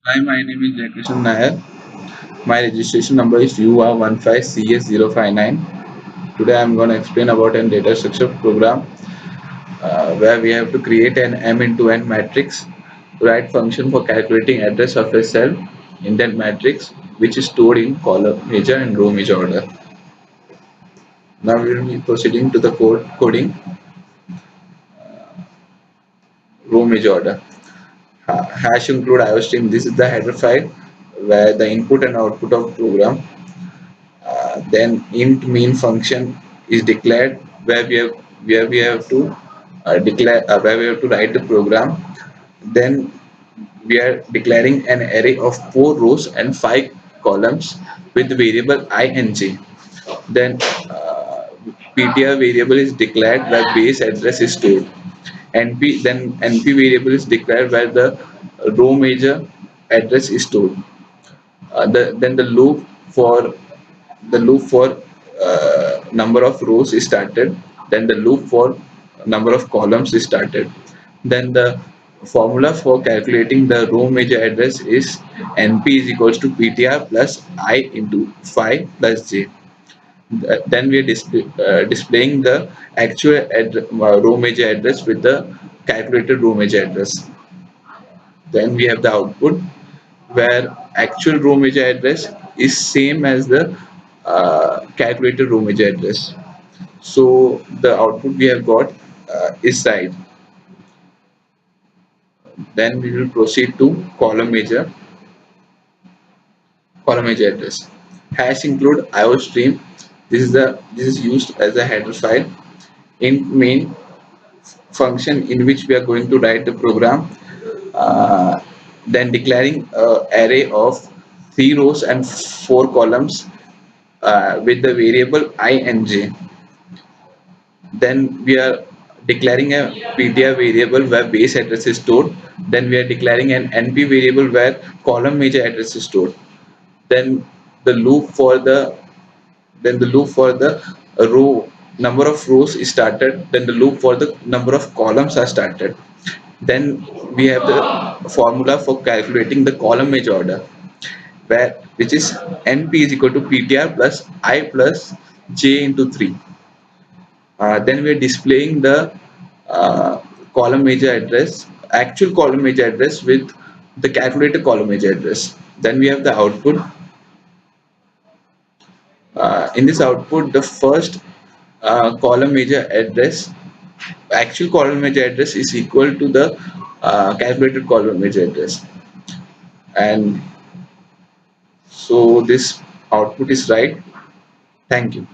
Hi, my name is Jayakrishan Nair. My registration number is UR15CS059. Today I am going to explain about a data structure program where we have to create an M into N matrix, write function for calculating address of a cell in that matrix, which is stored in column major and row major order. Now we will be proceeding to the coding row major order. Hash include IOStream. This is the header file where the input and output of program. Then int main function is declared where we have to declare where we have to write the program. Then we are declaring an array of 4 rows and 5 columns with the variable I and j. Then ptr variable is declared where base address is stored. Np variable is declared where the row major address is stored. Then the loop for number of rows is started. Then the loop for number of columns is started. Then the formula for calculating the row major address is np is equals to ptr plus I into 5 plus j. Then we are displaying the actual row major address with the calculated row major address. Then we have the output where actual row major address is same as the calculated row major address. So the output we have got is right. Then we will proceed to column major address. Hash include IO stream. This is used as a header file in main function in which we are going to write the program. Uh, then declaring array of 3 rows and 4 columns with the variable I and j. Then we are declaring a ptr variable where base address is stored. Then we are declaring an np variable where column major address is stored. Then the loop for the row number of rows is started. Then the loop for the number of columns are started. Then we have the formula for calculating the column major order, where which is np is equal to ptr plus I plus j into 3. Then we are displaying the column major address, actual column major address with the calculated column major address. Then we have the output. In this output, the first column major address, actual column major address is equal to the calculated column major address. And so this output is right. Thank you.